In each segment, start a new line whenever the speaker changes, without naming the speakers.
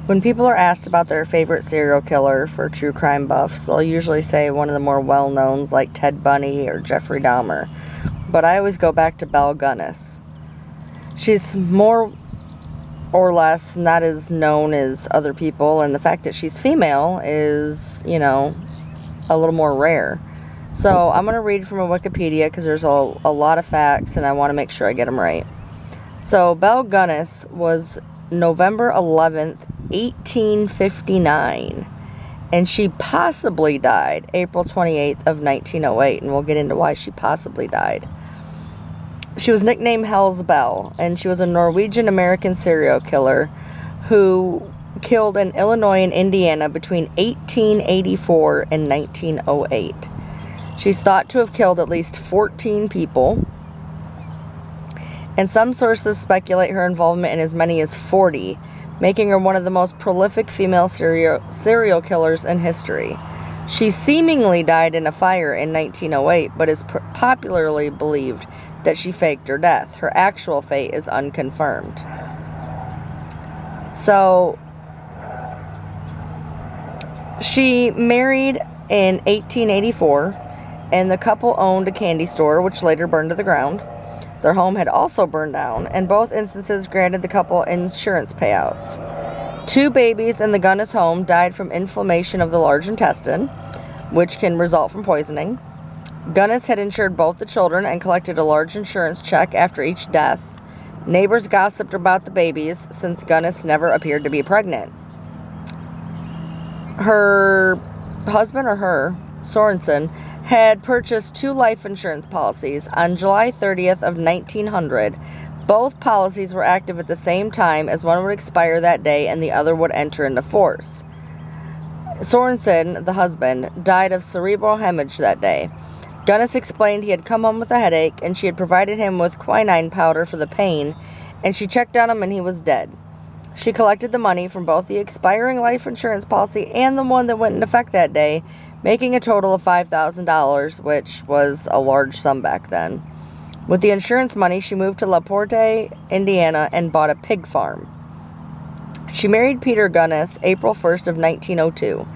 When people are asked about their favorite serial killer for true crime buffs, they'll usually say one of the more well-knowns like Ted Bundy or Jeffrey Dahmer. But I always go back to Belle Gunness. She's more or less not as known as other people, and the fact that she's female is, you know, a little more rare. So I'm going to read from a Wikipedia because there's a lot of facts and I want to make sure I get them right. So Belle Gunness was November 11th, 1859, and she possibly died April 28th of 1908, and we'll get into why she possibly died. She was nicknamed Hell's Belle, and she was a Norwegian-American serial killer who killed in Illinois and Indiana between 1884 and 1908. She's thought to have killed at least 14 people, and some sources speculate her involvement in as many as 40, making her one of the most prolific female serial killers in history. She seemingly died in a fire in 1908, but is popularly believed that she faked her death. Her actual fate is unconfirmed. So, she married in 1884, and the couple owned a candy store, which later burned to the ground. Their home had also burned down, and both instances granted the couple insurance payouts. 2 babies in the Gunness home died from inflammation of the large intestine, which can result from poisoning. Gunness had insured both the children and collected a large insurance check after each death. Neighbors gossiped about the babies since Gunness never appeared to be pregnant. Her husband, Sorensen, had purchased 2 life insurance policies on July 30th of 1900. Both policies were active at the same time, as one would expire that day and the other would enter into force. Sorensen, the husband, died of cerebral hemorrhage that day. Gunness explained he had come home with a headache and she had provided him with quinine powder for the pain, and she checked on him and he was dead. She collected the money from both the expiring life insurance policy and the one that went into effect that day, making a total of $5,000, which was a large sum back then. With the insurance money, she moved to La Porte, Indiana, and bought a pig farm. She married Peter Gunness April 1st of 1902.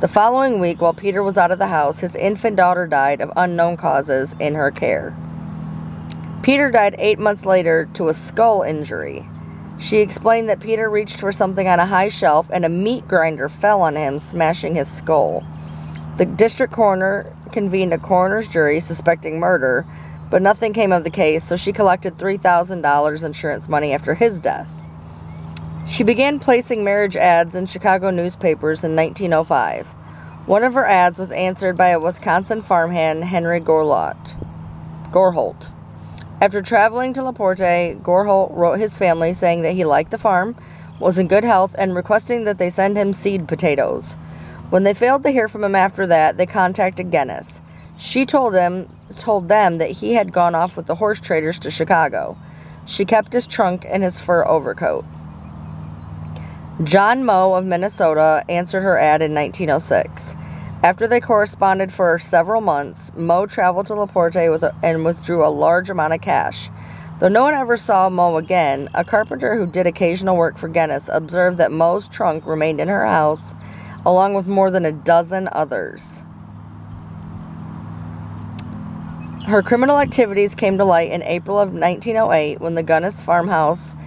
The following week, while Peter was out of the house, his infant daughter died of unknown causes in her care. Peter died 8 months later to a skull injury. She explained that Peter reached for something on a high shelf and a meat grinder fell on him, smashing his skull. The district coroner convened a coroner's jury suspecting murder, but nothing came of the case, so she collected $3,000 insurance money after his death. She began placing marriage ads in Chicago newspapers in 1905. One of her ads was answered by a Wisconsin farmhand, Henry Gorholt. After traveling to La Porte, Gorholt wrote his family saying that he liked the farm, was in good health, and requesting that they send him seed potatoes. When they failed to hear from him after that, they contacted Gunness. She told them that he had gone off with the horse traders to Chicago. She kept his trunk and his fur overcoat. John Moe of Minnesota answered her ad in 1906. After they corresponded for several months, Moe traveled to La Porte and withdrew a large amount of cash. Though no one ever saw Moe again, a carpenter who did occasional work for Gunness observed that Moe's trunk remained in her house, along with more than a dozen others. Her criminal activities came to light in April of 1908 when the Gunness farmhouse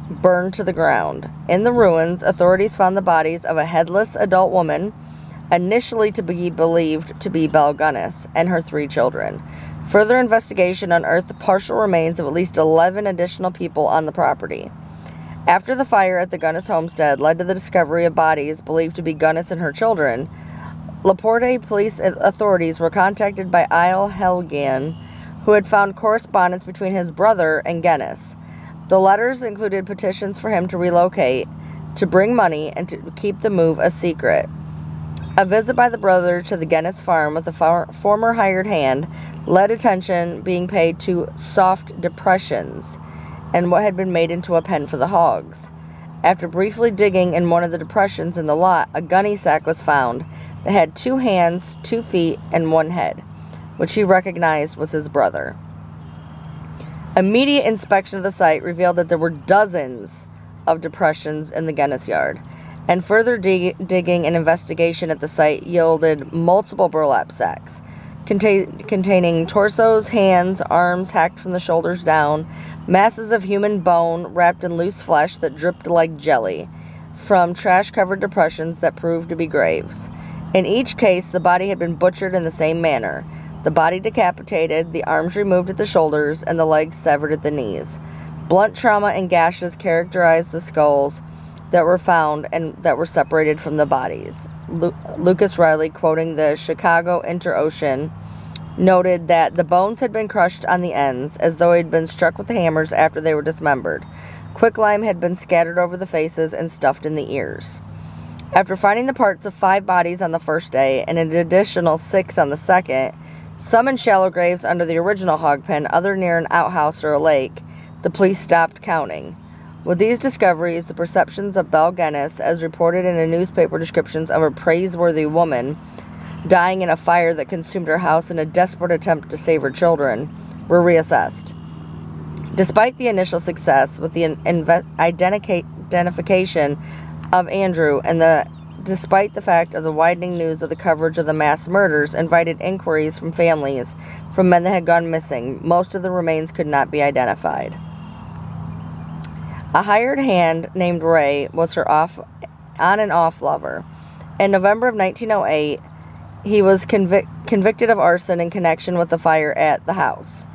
burned to the ground. In the ruins, authorities found the bodies of a headless adult woman, initially to be believed to be Belle Gunness, and her 3 children. Further investigation unearthed the partial remains of at least 11 additional people on the property. After the fire at the Gunness homestead led to the discovery of bodies believed to be Gunness and her children, La Porte police authorities were contacted by Isle Helgan, who had found correspondence between his brother and Gunness. The letters included petitions for him to relocate, to bring money, and to keep the move a secret. A visit by the brother to the Gunness farm with a former hired hand led attention being paid to soft depressions and what had been made into a pen for the hogs. After briefly digging in one of the depressions in the lot, a gunny sack was found that had 2 hands, 2 feet, and 1 head, which he recognized was his brother. Immediate inspection of the site revealed that there were dozens of depressions in the Gunness yard. and further digging and investigation at the site yielded multiple burlap sacks containing torsos, hands, arms hacked from the shoulders down, masses of human bone wrapped in loose flesh that dripped like jelly from trash-covered depressions that proved to be graves. In each case, the body had been butchered in the same manner. The body decapitated, the arms removed at the shoulders, and the legs severed at the knees. Blunt trauma and gashes characterized the skulls that were found and that were separated from the bodies. Lucas Riley, quoting the Chicago Inter-Ocean, noted that the bones had been crushed on the ends as though he'd been struck with hammers after they were dismembered. Quicklime had been scattered over the faces and stuffed in the ears. After finding the parts of 5 bodies on the first day and an additional 6 on the second, some in shallow graves under the original hog pen, other near an outhouse or a lake, the police stopped counting. With these discoveries, the perceptions of Belle Gunness, as reported in a newspaper descriptions of a praiseworthy woman dying in a fire that consumed her house in a desperate attempt to save her children, were reassessed. Despite the initial success with the identification of Andrew and despite the fact of the widening news of the coverage of the mass murders invited inquiries from families from men that had gone missing, most of the remains could not be identified. A hired hand named Ray was her on and off lover. In November of 1908, he was convicted of arson in connection with the fire at the house.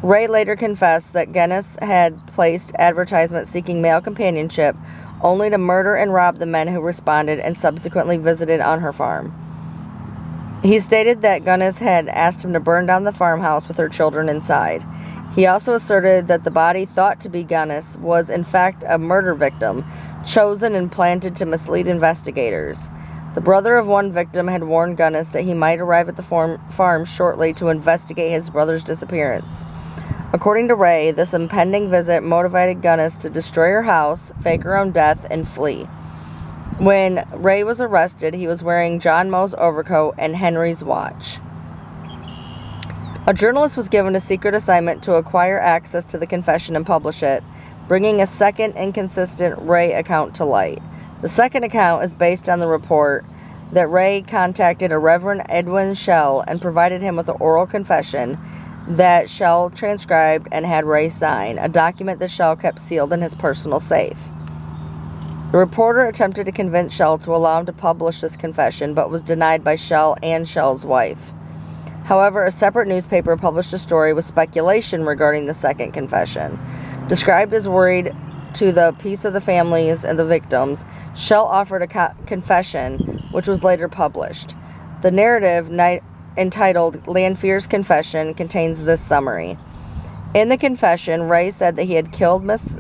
Ray later confessed that Gunness had placed advertisements seeking male companionship only to murder and rob the men who responded and subsequently visited on her farm. He stated that Gunness had asked him to burn down the farmhouse with her children inside. He also asserted that the body thought to be Gunness was in fact a murder victim, chosen and planted to mislead investigators. The brother of one victim had warned Gunness that he might arrive at the farm shortly to investigate his brother's disappearance. According to Ray, this impending visit motivated Gunness to destroy her house, fake her own death, and flee. When Ray was arrested, he was wearing John Moe's overcoat and Henry's watch. A journalist was given a secret assignment to acquire access to the confession and publish it, bringing a second inconsistent Ray account to light. The second account is based on the report that Ray contacted a Reverend Edwin Schell and provided him with an oral confession that Schell transcribed and had Ray sign, a document that Schell kept sealed in his personal safe. The reporter attempted to convince Schell to allow him to publish this confession, but was denied by Schell and Schell's wife. However, a separate newspaper published a story with speculation regarding the second confession. Described as worried to the peace of the families and the victims, Schell offered a confession, which was later published. The narrative, entitled Lanfear's Confession, contains this summary. In the confession, Ray said that he had killed Miss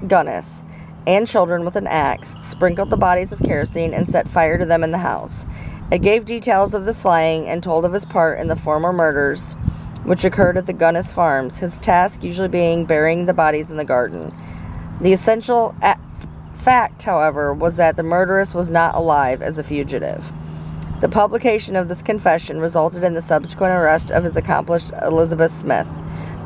Gunness and children with an axe, sprinkled the bodies with kerosene, and set fire to them in the house. It gave details of the slaying and told of his part in the former murders which occurred at the Gunness farms, his task usually being burying the bodies in the garden. The essential fact, however, was that the murderess was not alive as a fugitive. The publication of this confession resulted in the subsequent arrest of his accomplice Elizabeth Smith.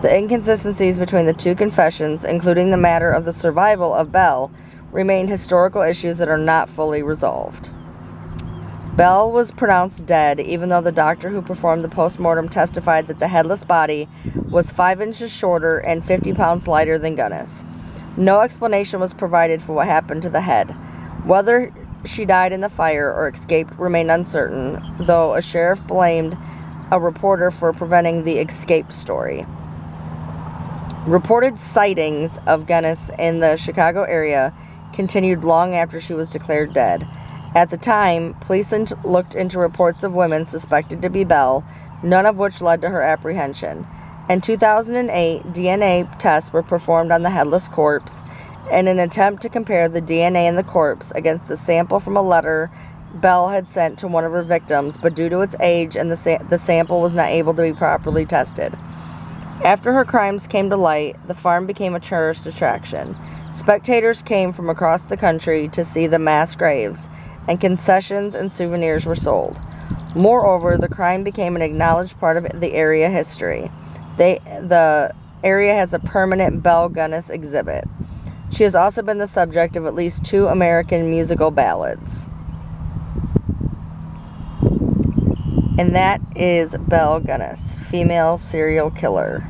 The inconsistencies between the two confessions, including the matter of the survival of Belle, remain historical issues that are not fully resolved. Belle was pronounced dead, even though the doctor who performed the postmortem testified that the headless body was 5 inches shorter and 50 pounds lighter than Gunness. No explanation was provided for what happened to the head. Whether she died in the fire or escaped remained uncertain, though a sheriff blamed a reporter for preventing the escape story. Reported sightings of Gunness in the Chicago area continued long after she was declared dead. At the time, police looked into reports of women suspected to be Belle, none of which led to her apprehension. In 2008, DNA tests were performed on the headless corpse in an attempt to compare the DNA in the corpse against the sample from a letter Belle had sent to one of her victims, but due to its age and the sample was not able to be properly tested. After her crimes came to light, the farm became a tourist attraction. Spectators came from across the country to see the mass graves, and concessions and souvenirs were sold. Moreover, the crime became an acknowledged part of the area history. The area has a permanent Belle Gunness exhibit. She has also been the subject of at least 2 American musical ballads. And that is Belle Gunness, female serial killer.